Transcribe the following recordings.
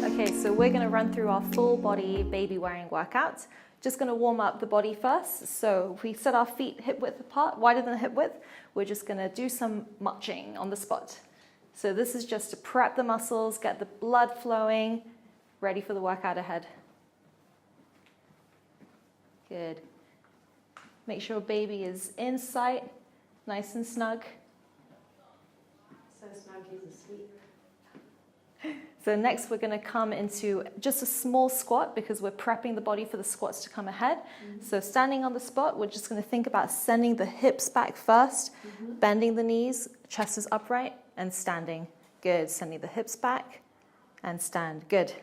Okay, so we're going to run through our full body baby wearing workout. Just going to warm up the body first. So if we set our feet hip width apart, wider than hip width, we're just going to do some marching on the spot. So this is just to prep the muscles, get the blood flowing, ready for the workout ahead. Good. Make sure baby is in sight, nice and snug. So snug he's asleep. So next we're going to come into just a small squat because we're prepping the body for the squats to come ahead. So standing on the spot, we're just going to think about sending the hips back first, bending the knees, chest is upright, and standing. Good. Sending the hips back and stand. Good.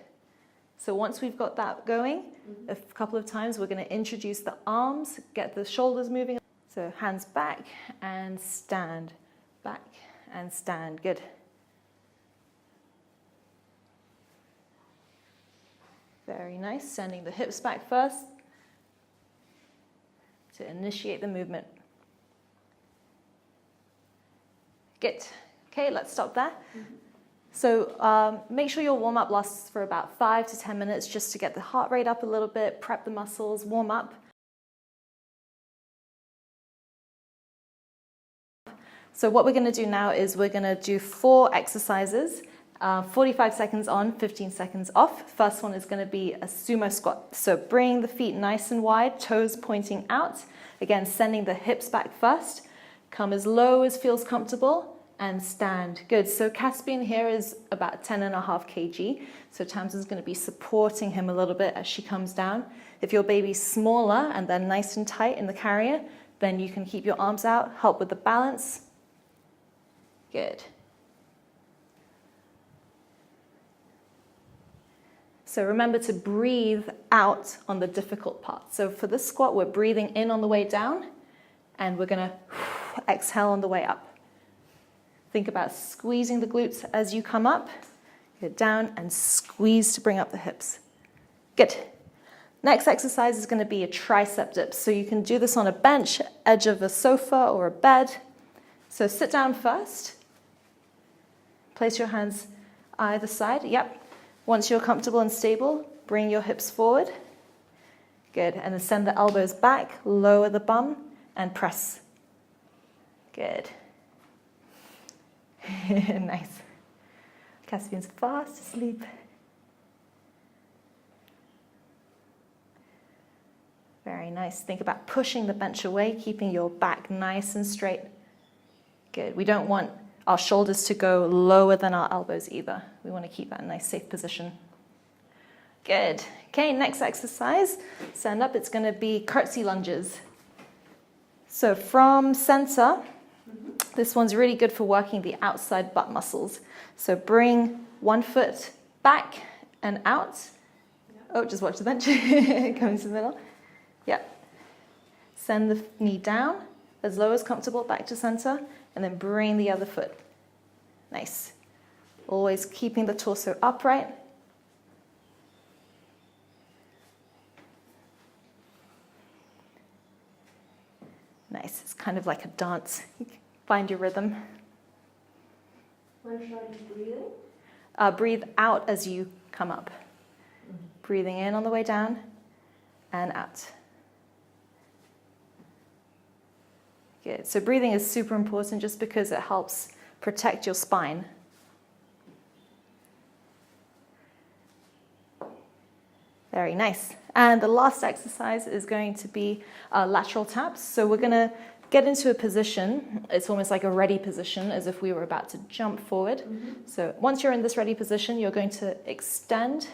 So once we've got that going, a couple of times we're going to introduce the arms, get the shoulders moving. So hands back and stand, back and stand. Good. Very nice. Sending the hips back first to initiate the movement. Good. Okay, let's stop there. So make sure your warm-up lasts for about 5 to 10 minutes just to get the heart rate up a little bit, prep the muscles, warm up. So what we're going to do now is we're going to do 4 exercises. 45 seconds on, 15 seconds off. First one is going to be a sumo squat. So bring the feet nice and wide, toes pointing out. Again, sending the hips back first. Come as low as feels comfortable and stand. Good. So Caspian here is about 10.5 kg. So Tamsin's going to be supporting him a little bit as she comes down. If your baby's smaller and they're nice and tight in the carrier, then you can keep your arms out, help with the balance. Good. So remember to breathe out on the difficult part. So for this squat, we're breathing in on the way down, and we're going to exhale on the way up. Think about squeezing the glutes as you come up. Get down and squeeze to bring up the hips. Good. Next exercise is going to be a tricep dip. So you can do this on a bench, edge of a sofa or a bed. So sit down first. Place your hands either side. Yep. Once you're comfortable and stable, bring your hips forward. Good. And then send the elbows back, lower the bum, and press. Good. Nice. Caspian's fast asleep. Very nice. Think about pushing the bench away, keeping your back nice and straight. Good. We don't want our shoulders to go lower than our elbows either. We want to keep that in a nice safe position. Good. Okay, next exercise. Stand up. It's going to be curtsey lunges. So from center, this one's really good for working the outside butt muscles. So bring one foot back and out. Oh, just watch the bench. Coming to the middle. Yep. Send the knee down as low as comfortable, back to center. And then bring the other foot. Nice. Always keeping the torso upright. Nice. It's kind of like a dance. Find your rhythm. When should I be breathing? Breathe out as you come up. Breathing in on the way down and out. Good. So breathing is super important just because it helps protect your spine. Very nice. And the last exercise is going to be lateral taps. So we're going to get into a position. It's almost like a ready position, as if we were about to jump forward. So once you're in this ready position, you're going to extend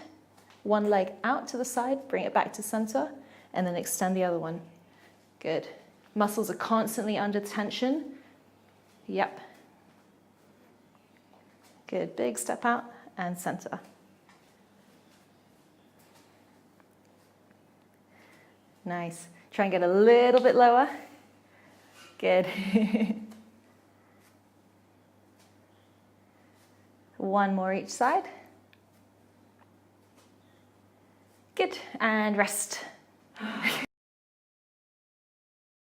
one leg out to the side, bring it back to center, and then extend the other one. Good. Muscles are constantly under tension. Yep. Good. Big step out and center. Nice. Try and get a little bit lower. Good. One more each side. Good. And rest.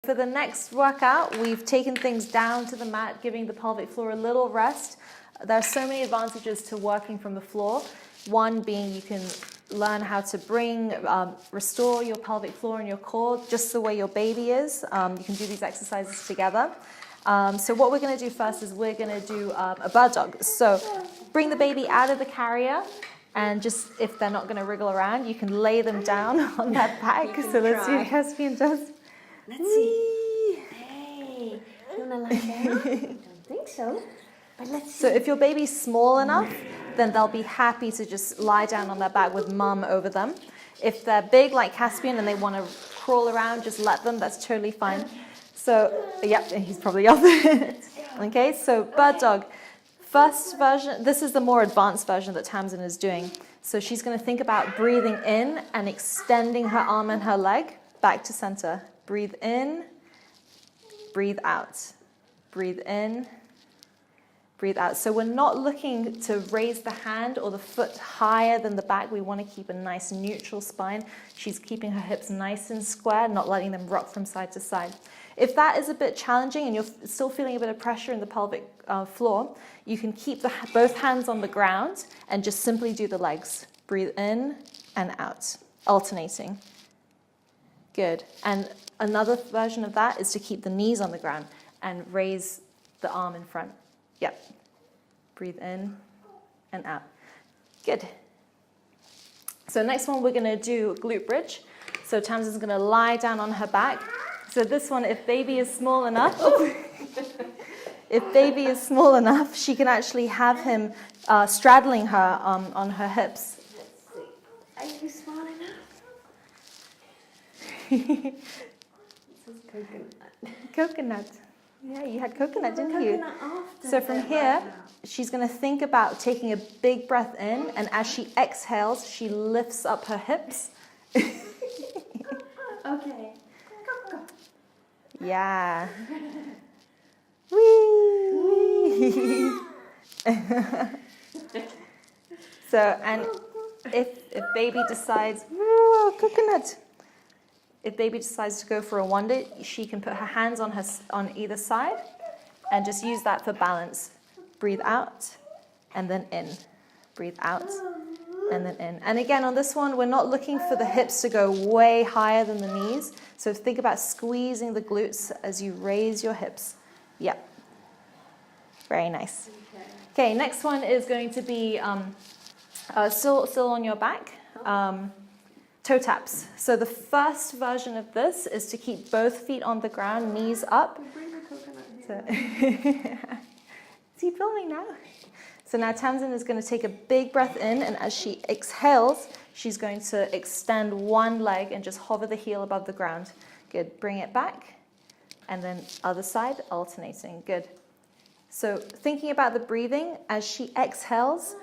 For the next workout, we've taken things down to the mat, giving the pelvic floor a little rest. There are so many advantages to working from the floor. One being you can learn how to restore your pelvic floor and your core just the way your baby is. You can do these exercises together. So what we're going to do first is we're going to do a bird dog. So bring the baby out of the carrier, and just if they're not going to wriggle around, you can lay them down on their back. So let's see what Caspian does. Let's see. Hey, you want to lie down? I don't think so, but let's see. So if your baby's small enough, then they'll be happy to just lie down on their back with mum over them. If they're big like Caspian and they want to crawl around, just let them. That's totally fine. So, yep, he's probably off it. Okay, so bird dog. First version, this is the more advanced version that Tamsin is doing. So she's going to think about breathing in and extending her arm and her leg back to center. Breathe in, breathe out. Breathe in, breathe out. So we're not looking to raise the hand or the foot higher than the back. We want to keep a nice neutral spine. She's keeping her hips nice and square, not letting them rock from side to side. If that is a bit challenging and you're still feeling a bit of pressure in the pelvic floor, you can keep both hands on the ground and just simply do the legs. Breathe in and out, alternating. Good. And another version of that is to keep the knees on the ground and raise the arm in front. Yep. Breathe in and out. Good. So next one, we're going to do glute bridge. So Tamsin's going to lie down on her back. So this one, if baby is small enough, she can actually have him straddling her on her hips. Let's see. Are you small enough? This is coconut. Coconut. Yeah, you had coconut, didn't you? After So from here, she's going to think about taking a big breath in, and as she exhales, she lifts up her hips. Okay. Go. Yeah. Whee! So, and if baby decides, coconut. If baby decides to go for a wander, she can put her hands on either side and just use that for balance. Breathe out and then in. Breathe out and then in. And again, on this one, we're not looking for the hips to go way higher than the knees. So think about squeezing the glutes as you raise your hips. Yep. Very nice. Okay, next one is going to be still on your back. Toe taps. So the first version of this is to keep both feet on the ground, knees up. Bring the coconut here. Is he filming now? So now Tamsin is going to take a big breath in, and as she exhales, she's going to extend one leg and just hover the heel above the ground. Good. Bring it back, and then other side, alternating. Good. So thinking about the breathing, as she exhales,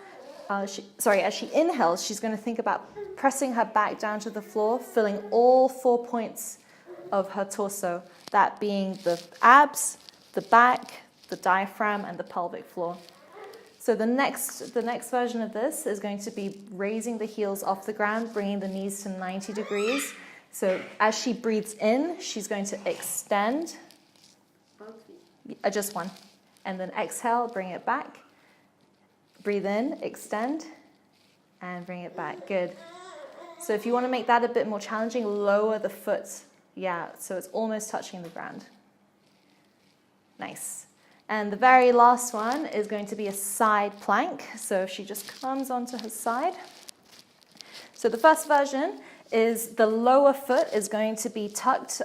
as she inhales, she's going to think about pressing her back down to the floor, filling all 4 points of her torso, that being the abs, the back, the diaphragm, and the pelvic floor. So the next version of this is going to be raising the heels off the ground, bringing the knees to 90 degrees. So as she breathes in, she's going to extend. Both feet. Just one. And then exhale, bring it back. Breathe in, extend, and bring it back. Good. So if you want to make that a bit more challenging, lower the foot. Yeah, so it's almost touching the ground. Nice. And the very last one is going to be a side plank. So she just comes onto her side. So the first version is the lower foot is going to be tucked,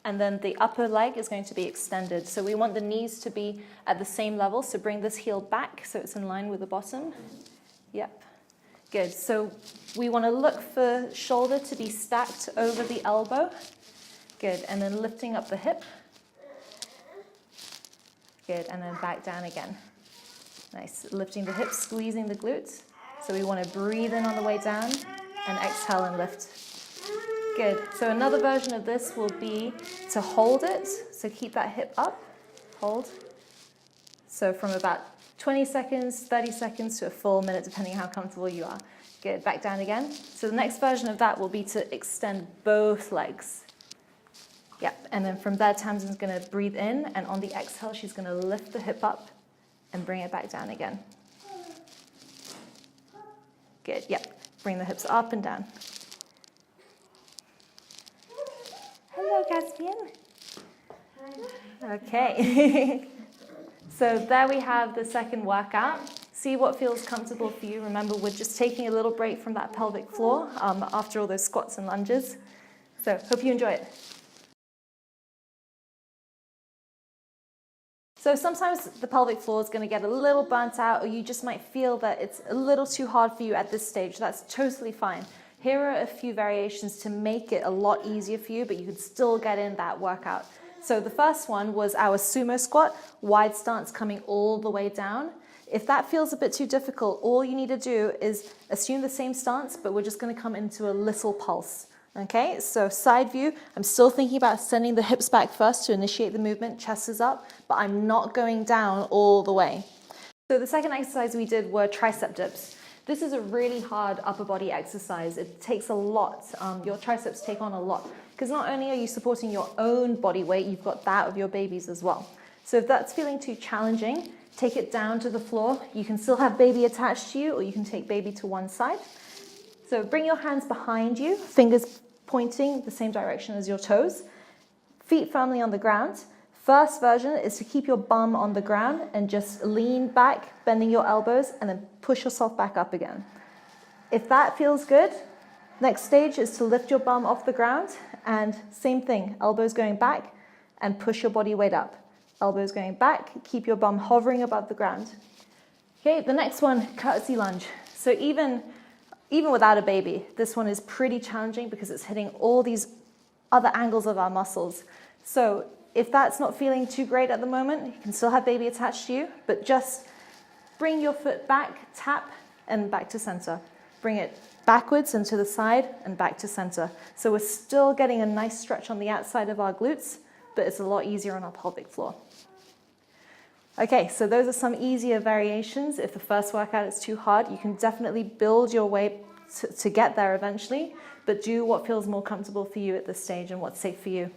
and then the upper leg is going to be extended. So we want the knees to be at the same level. So bring this heel back so it's in line with the bottom. Yep. Good. So we want to look for shoulder to be stacked over the elbow. Good. And then lifting up the hip. Good. And then back down again. Nice. Lifting the hips, squeezing the glutes. So we want to breathe in on the way down and exhale and lift. Good. So another version of this will be to hold it. So keep that hip up. Hold. So from about 20 seconds, 30 seconds to a full minute, depending how comfortable you are. Good. Back down again. So the next version of that will be to extend both legs. Yep. And then from there, Tamsin's going to breathe in, and on the exhale, she's going to lift the hip up and bring it back down again. Good, yep. Bring the hips up and down. Hello, Caspian. Okay. So there we have the second workout. See what feels comfortable for you. Remember, we're just taking a little break from that pelvic floor after all those squats and lunges. So hope you enjoy it. So sometimes the pelvic floor is going to get a little burnt out, or you just might feel that it's a little too hard for you at this stage. That's totally fine. Here are a few variations to make it a lot easier for you, but you can still get in that workout. So the first one was our sumo squat, wide stance coming all the way down. If that feels a bit too difficult, all you need to do is assume the same stance, but we're just going to come into a little pulse. Okay, so side view, I'm still thinking about sending the hips back first to initiate the movement, chest is up, but I'm not going down all the way. So the second exercise we did were tricep dips. This is a really hard upper body exercise. It takes a lot. Your triceps take on a lot, because not only are you supporting your own body weight, you've got that of your baby's as well. So if that's feeling too challenging, take it down to the floor. You can still have baby attached to you, or you can take baby to one side. So bring your hands behind you, fingers pointing the same direction as your toes, feet firmly on the ground. First version is to keep your bum on the ground and just lean back, bending your elbows, and then push yourself back up again. If that feels good, next stage is to lift your bum off the ground, and same thing, elbows going back and push your body weight up. Elbows going back, keep your bum hovering above the ground. Okay, the next one, curtsey lunge. So even without a baby, this one is pretty challenging because it's hitting all these other angles of our muscles. So if that's not feeling too great at the moment, you can still have baby attached to you, but just bring your foot back, tap, and back to center. Bring it backwards and to the side and back to center. So we're still getting a nice stretch on the outside of our glutes, but it's a lot easier on our pelvic floor. Okay, so those are some easier variations. If the first workout is too hard, you can definitely build your way to get there eventually, but do what feels more comfortable for you at this stage and what's safe for you.